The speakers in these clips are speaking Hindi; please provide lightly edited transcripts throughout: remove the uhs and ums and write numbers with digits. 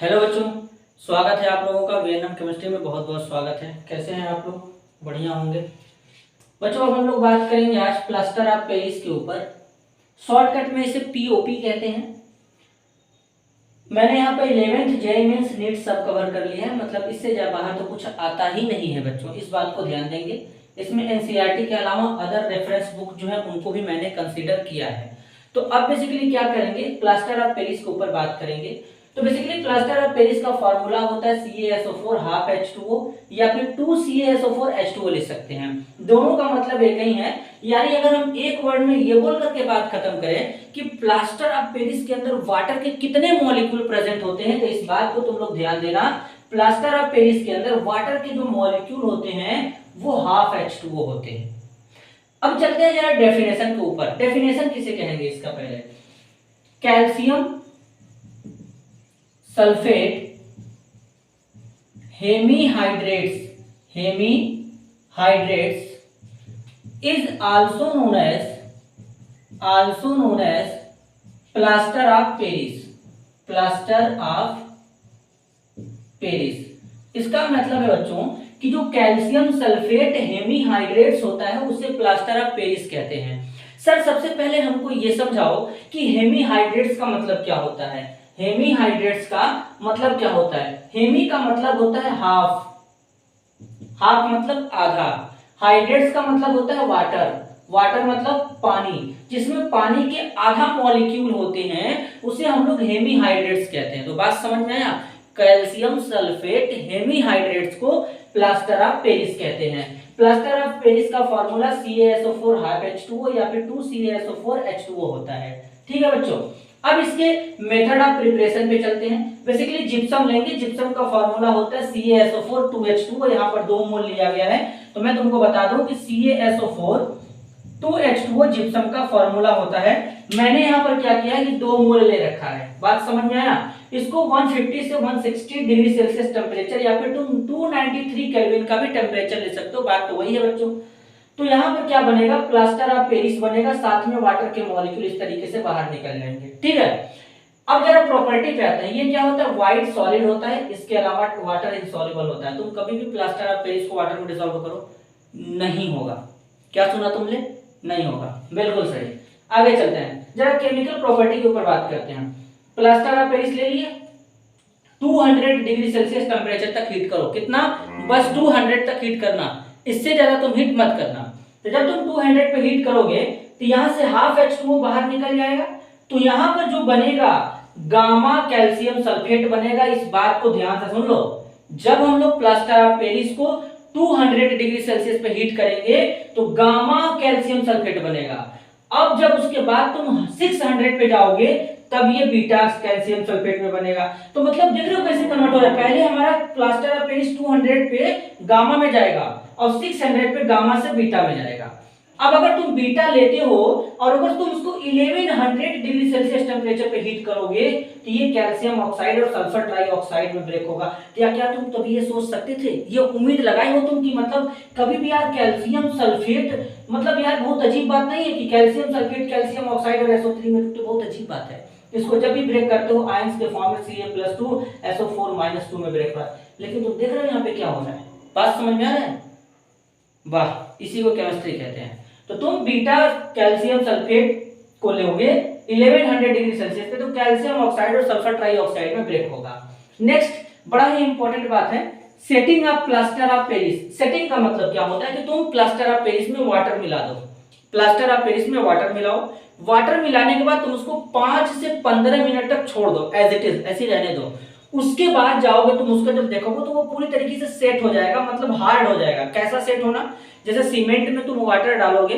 हेलो बच्चों, स्वागत है आप लोगों का वीएनएम केमिस्ट्री में। बहुत बहुत स्वागत है। कैसे हैं आप लोग? बढ़िया होंगे बच्चों। अब हम लोग बात करेंगे आज प्लास्टर ऑफ पेरिस के ऊपर। शॉर्टकट में इसे पीओपी कहते हैं। मैंने यहाँ पे 11th जेईई मेंस नीट सब कवर कर लिया है, मतलब इससे बाहर तो कुछ आता ही नहीं है बच्चों। इस बात को ध्यान देंगे। इसमें एनसीईआरटी के अलावा अदर रेफरेंस बुक जो है उनको भी मैंने कंसीडर किया है। तो अब बेसिकली क्या करेंगे, प्लास्टर ऑफ पेरिस के ऊपर बात करेंगे। तो बेसिकली प्लास्टर ऑफ पेरिस का फॉर्मूला होता है CaSO4 हाफ H2O या फिर 2CaSO4 H2O लिख सकते हैं। दोनों का मतलब एक ही है। यानी अगर हम एक वर्ड में ये बोल करके बात खत्म करें कि प्लास्टर ऑफ पेरिस के अंदर वाटर के कितने मॉलिक्यूल प्रेजेंट होते हैं, तो इस बात को तुम लोग ध्यान देना। प्लास्टर ऑफ पेरिस के अंदर वाटर के जो मॉलिक्यूल होते हैं वो हाफ H2O होते हैं। अब चलते हैं जरा डेफिनेशन के ऊपर। डेफिनेशन किसे कहेंगे इसका? पहले calcium sulphate hemihydrates is also known as plaster of Paris. इसका मतलब है बच्चों कि जो कैल्शियम सल्फेट हेमीहाइड्रेट्स होता है उसे प्लास्टर ऑफ पेरिस कहते हैं। सर सबसे पहले हमको ये समझाओ कि हेमीहाइड्रेट्स का मतलब क्या होता है। हेमीहाइड्रेट्स का मतलब क्या होता है? हेमी का मतलब होता है हाफ मतलब आधा। हाइड्रेट्स का मतलब होता है वाटर मतलब पानी। जिसमें पानी के आधा मॉलिक्यूल होते हैं उसे हम लोग हेमीहाइड्रेट्स कहते हैं। तो बात समझ में आया? कैल्शियम सल्फेट हेमीहाइड्रेट्स को प्लास्टर ऑफ पेरिस कहते हैं। प्लास्टर ऑफ पेरिस का फॉर्मूला CaSO4 हाफ H2O या फिर 2CaSO4 H2O होता है। ठीक है बच्चों। अब इसके मेथड ऑफ प्रिपरेशन पे चलते हैं। बेसिकली जिप्सम लेंगे। जिप्सम का फॉर्मूला होता है CaSO4 2H2O। यहाँ पर 2 मोल लिया गया है, तो मैं तुमको बता दूं कि CaSO4 2H2O जिप्सम का फॉर्मूला होता है। मैंने यहाँ पर क्या किया है कि 2 मोल ले रखा है। बात समझ में आया? इसको 150 से 160 डिग्री सेल्सियस टेम्परेचर या फिर तुम 293 केल्विन का भी टेम्परेचर ले सकते हो। बात तो वही है बच्चों। तो यहाँ पर क्या बनेगा? प्लास्टर ऑफ पेरिस बनेगा। साथ में वाटर के मॉलिक्यूल इस तरीके से बाहर निकल जाएंगे। ठीक है। अब जरा प्रॉपर्टी पे आते हैं। ये क्या होता है? व्हाइट सॉलिड होता है। इसके अलावा वाटर इनसॉल्युबल होता है। तुम कभी भी प्लास्टर ऑफ पेरिस को वाटर में डिसॉल्व करो, नहीं होगा। क्या सुना तुमने? नहीं होगा। बिल्कुल सही। आगे चलते हैं, जरा केमिकल प्रॉपर्टी के ऊपर बात करते हैं। प्लास्टर ऑफ पेरिस ले लिए, 200 डिग्री सेल्सियस टेम्परेचर तक हीट करो। कितना? बस 200 तक हीट करना, इससे ज्यादा तुम हीट मत करना। तो जब तुम 200 पे हीट करोगे तो यहां से हाफ H2O बाहर निकल जाएगा। तो यहां पर जो बनेगा गामा कैल्शियम सल्फेट बनेगा। इस बात को ध्यान से सुन लो। जब हम लोग प्लास्टर ऑफ पेरिस को 200 डिग्री सेल्सियस पे हीट करेंगे तो गामा कैल्शियम सल्फेट बनेगा। अब जब उसके बाद तुम 600 पे जाओगे तब ये बीटा कैल्शियम सल्फेट में बनेगा। तो मतलब देख रहे हो कैसे कन्वर्ट हो रहा है। पहले हमारा प्लास्टर ऑफ पेरिस 200 पे गामा में जाएगा और 600 पे गामा से बीटा में जाएगा। अब अगर तुम बीटा लेते हो और अगर तुम उसको 1100 डिग्री सेल्सियस टेम्परेचर पे हीट करोगे तो ये कैल्शियम ऑक्साइड और सल्फर ट्राइऑक्साइड में ब्रेक होगा। क्या तुम कभी ये सोच सकते थे, ये उम्मीद लगाए हो तुम कि मतलब कभी भी यार कैल्शियम सल्फेट, मतलब यार बहुत अजीब बात नहीं है कि कैल्शियम सल्फेट कैल्शियम ऑक्साइड और SO3 में, तो बहुत अजीब बात है। इसको जब भी ब्रेक करते हो आयंस के फॉर्म में Ca+2 SO4-2 में ब्रेक हुआ। लेकिन तुम देख रहे हो यहाँ पे क्या हो रहा है। बात समझ में आ रहा है? वाह, इसी को केमिस्ट्री कहते हैं। तो तुम बीटा कैल्शियम सल्फेट को लोगे 1100 डिग्री सेल्सियस पे, तो कैल्शियम ऑक्साइड और सल्फर ट्राइऑक्साइड में ब्रेक होगा। नेक्स्ट बड़ा ही इंपॉर्टेंट बात है, setting of plaster of Paris. Setting का मतलब क्या होता है कि तुम प्लास्टर ऑफ पेरिस में वाटर मिला दो। प्लास्टर ऑफ पेरिस में वाटर मिलाओ। वाटर मिलाने के बाद तुम उसको 5 से 15 मिनट तक छोड़ दो, एज इट इज ऐसे रहने दो। उसके बाद जाओगे तुम उसका जब देखोगे तो वो पूरी तरीके से सेट हो जाएगा, मतलब हार्ड हो जाएगा। कैसा सेट होना? जैसे सीमेंट में तुम वाटर डालोगे,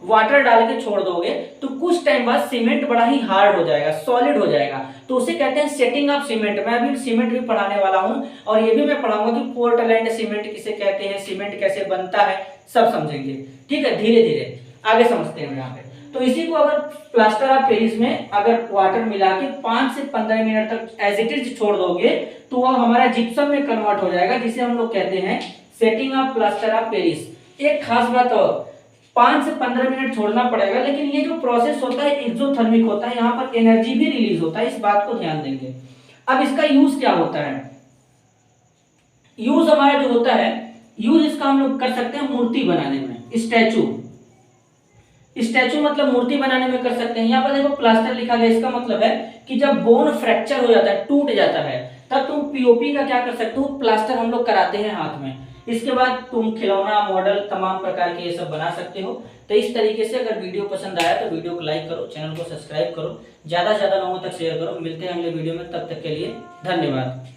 वाटर डाल के छोड़ दोगे तो कुछ टाइम बाद सीमेंट बड़ा ही हार्ड हो जाएगा, सॉलिड हो जाएगा। तो उसे कहते हैं सेटिंग ऑफ सीमेंट। मैं अभी सीमेंट भी पढ़ाने वाला हूं और ये भी मैं पढ़ाऊंगा कि पोर्टलैंड सीमेंट किसे कहते हैं, सीमेंट कैसे बनता है, सब समझेंगे। ठीक है, धीरे धीरे आगे समझते हैं यहाँ पे। तो इसी को अगर प्लास्टर ऑफ पेरिस में अगर वाटर मिला के 5 से 15 मिनट तक एज इट इज छोड़ दोगे तो वह हमारा जिप्सम में कन्वर्ट हो जाएगा, जिसे हम लोग कहते हैं setting of plaster of Paris. एक खास बात और, 5 से 15 मिनट छोड़ना पड़ेगा, लेकिन ये जो प्रोसेस होता है एक्सोथर्मिक होता है, यहाँ पर एनर्जी भी रिलीज होता है। इस बात को ध्यान देंगे। अब इसका यूज क्या होता है? यूज हमारा जो होता है, यूज इसका हम लोग कर सकते हैं मूर्ति बनाने में, स्टैचू। स्टैचू मतलब मूर्ति बनाने में कर सकते हैं। यहाँ पर देखो प्लास्टर लिखा गया, इसका मतलब है कि जब बोन फ्रैक्चर हो जाता है, टूट जाता है, तब तुम पीओपी का क्या कर सकते हो, प्लास्टर हम लोग कराते हैं हाथ में। इसके बाद तुम खिलौना, मॉडल, तमाम प्रकार के ये सब बना सकते हो। तो इस तरीके से अगर वीडियो पसंद आया तो वीडियो को लाइक करो, चैनल को सब्सक्राइब करो, ज्यादा से ज्यादा लोगों तक शेयर करो। मिलते हैं अगले वीडियो में, तब तक के लिए धन्यवाद।